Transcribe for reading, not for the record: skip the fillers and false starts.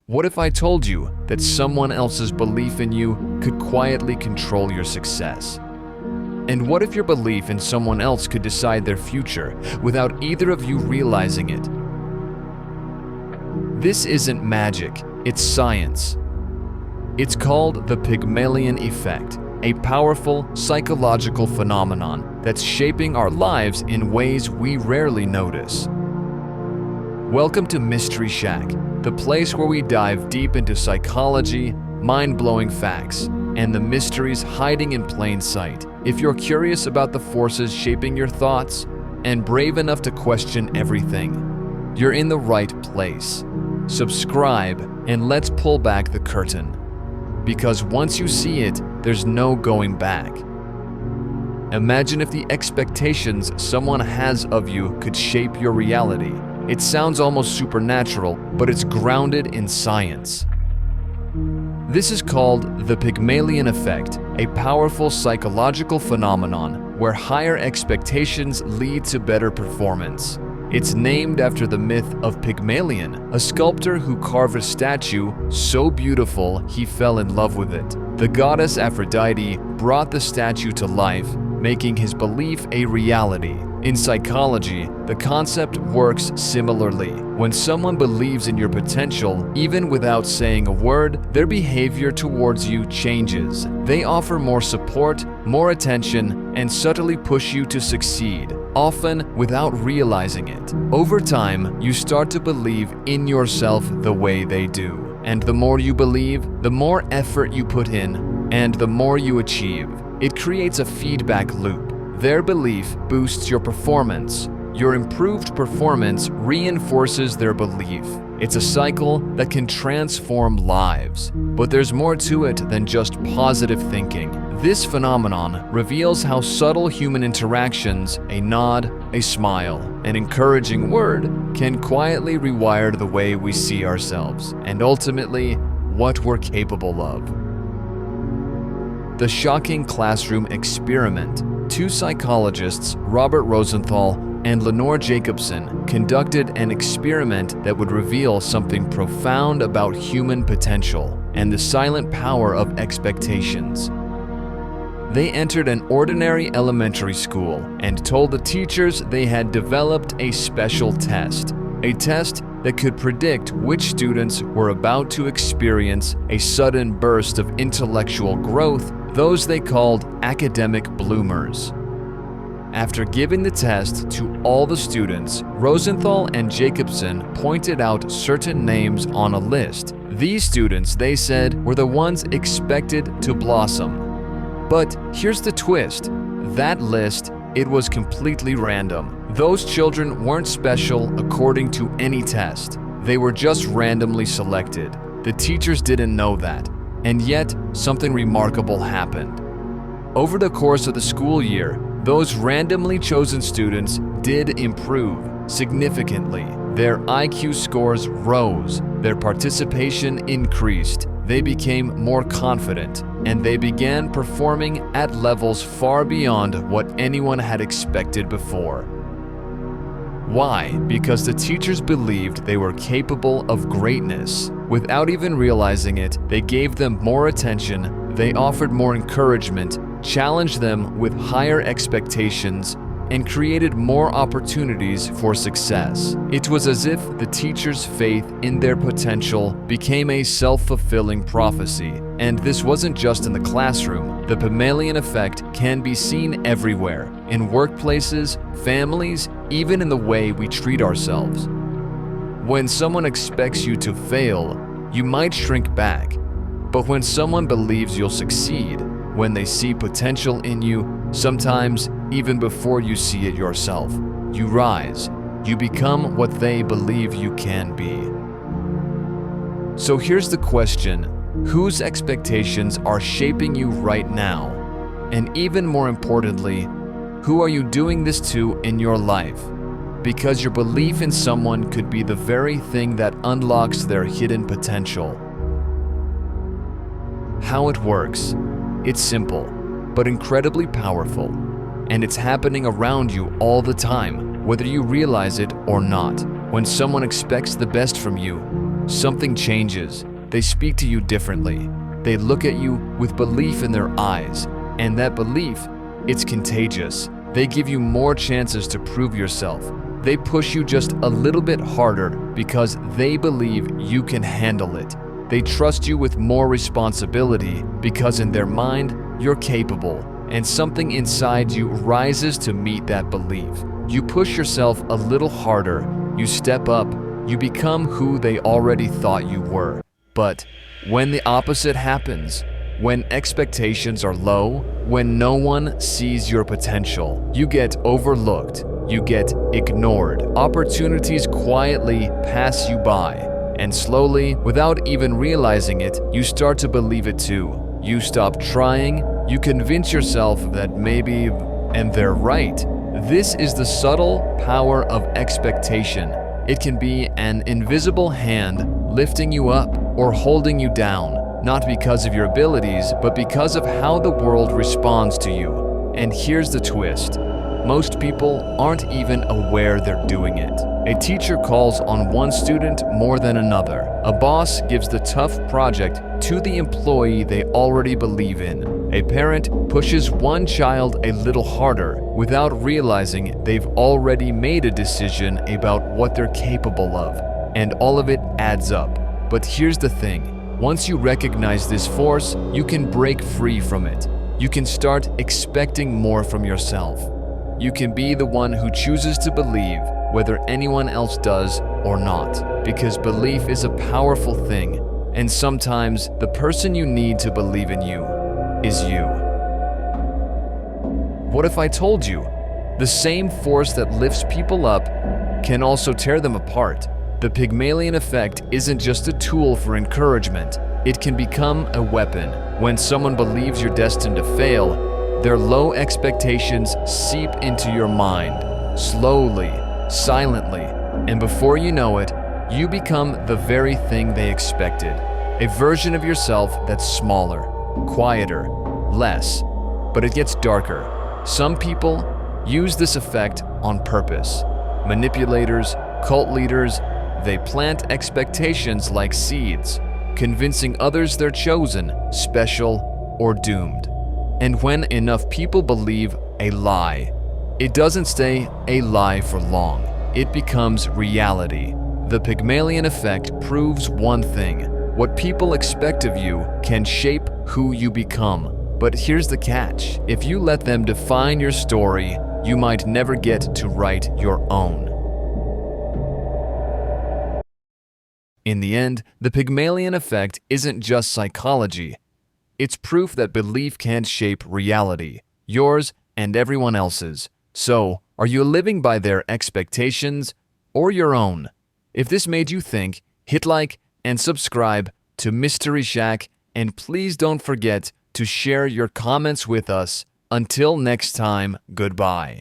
What if I told you that someone else's belief in you could quietly control your success? And what if your belief in someone else could decide their future without either of you realizing it? This isn't magic, it's science. It's called the Pygmalion Effect, a powerful psychological phenomenon that's shaping our lives in ways we rarely notice. Welcome to Mystery Shack, the place where we dive deep into psychology, mind-blowing facts, and the mysteries hiding in plain sight. If you're curious about the forces shaping your thoughts and brave enough to question everything, you're in the right place. Subscribe and let's pull back the curtain. Because once you see it, there's no going back. Imagine if the expectations someone has of you could shape your reality. It sounds almost supernatural, but it's grounded in science. This is called the Pygmalion Effect, a powerful psychological phenomenon where higher expectations lead to better performance. It's named after the myth of Pygmalion, a sculptor who carved a statue so beautiful he fell in love with it. The goddess Aphrodite brought the statue to life, making his belief a reality. In psychology, the concept works similarly. When someone believes in your potential, even without saying a word, their behavior towards you changes. They offer more support, more attention, and subtly push you to succeed, often without realizing it. Over time, you start to believe in yourself the way they do. And the more you believe, the more effort you put in, and the more you achieve. It creates a feedback loop. Their belief boosts your performance. Your improved performance reinforces their belief. It's a cycle that can transform lives. But there's more to it than just positive thinking. This phenomenon reveals how subtle human interactions, a nod, a smile, an encouraging word, can quietly rewire the way we see ourselves, and ultimately, what we're capable of. The shocking classroom experiment. Two psychologists, Robert Rosenthal and Lenore Jacobson, conducted an experiment that would reveal something profound about human potential and the silent power of expectations. They entered an ordinary elementary school and told the teachers they had developed a special test, a test that could predict which students were about to experience a sudden burst of intellectual growth, those they called academic bloomers. After giving the test to all the students, Rosenthal and Jacobson pointed out certain names on a list. These students, they said, were the ones expected to blossom. But here's the twist. That list, it was completely random. Those children weren't special according to any test. They were just randomly selected. The teachers didn't know that. And yet, something remarkable happened. Over the course of the school year, those randomly chosen students did improve significantly. Their IQ scores rose, their participation increased, they became more confident, and they began performing at levels far beyond what anyone had expected before. Why? Because the teachers believed they were capable of greatness. Without even realizing it, they gave them more attention, they offered more encouragement, challenged them with higher expectations, and created more opportunities for success. It was as if the teachers' faith in their potential became a self-fulfilling prophecy. And this wasn't just in the classroom. The Pygmalion Effect can be seen everywhere, in workplaces, families, even in the way we treat ourselves. When someone expects you to fail, you might shrink back. But when someone believes you'll succeed, when they see potential in you, sometimes even before you see it yourself, you rise. You become what they believe you can be. So here's the question: whose expectations are shaping you right now? And even more importantly, who are you doing this to in your life? Because your belief in someone could be the very thing that unlocks their hidden potential. How it works. It's simple, but incredibly powerful. And it's happening around you all the time, whether you realize it or not. When someone expects the best from you, something changes. They speak to you differently. They look at you with belief in their eyes, and that belief, it's contagious. They give you more chances to prove yourself. They push you just a little bit harder because they believe you can handle it. They trust you with more responsibility because in their mind, you're capable, and something inside you rises to meet that belief. You push yourself a little harder, you step up, you become who they already thought you were. But when the opposite happens, when expectations are low, when no one sees your potential, you get overlooked, you get ignored. Opportunities quietly pass you by, and slowly, without even realizing it, you start to believe it too. You stop trying, you convince yourself that maybe, and they're right. This is the subtle power of expectation. It can be an invisible hand lifting you up or holding you down, not because of your abilities, but because of how the world responds to you. And here's the twist. Most people aren't even aware they're doing it. A teacher calls on one student more than another. A boss gives the tough project to the employee they already believe in. A parent pushes one child a little harder without realizing they've already made a decision about what they're capable of. And all of it adds up. But here's the thing. Once you recognize this force, you can break free from it. You can start expecting more from yourself. You can be the one who chooses to believe whether anyone else does or not, because belief is a powerful thing, and sometimes the person you need to believe in you is you. What if I told you the same force that lifts people up can also tear them apart? The Pygmalion Effect isn't just a tool for encouragement, it can become a weapon. When someone believes you're destined to fail, their low expectations seep into your mind, slowly, silently, and before you know it, you become the very thing they expected. A version of yourself that's smaller, quieter, less, but it gets darker. Some people use this effect on purpose. Manipulators, cult leaders, they plant expectations like seeds, convincing others they're chosen, special, or doomed. And when enough people believe a lie, it doesn't stay a lie for long. It becomes reality. The Pygmalion Effect proves one thing. What people expect of you can shape who you become. But here's the catch. If you let them define your story, you might never get to write your own. In the end, the Pygmalion Effect isn't just psychology. It's proof that belief can shape reality, yours and everyone else's. So, are you living by their expectations or your own? If this made you think, hit like and subscribe to Mystery Shack, and please don't forget to share your comments with us. Until next time, goodbye.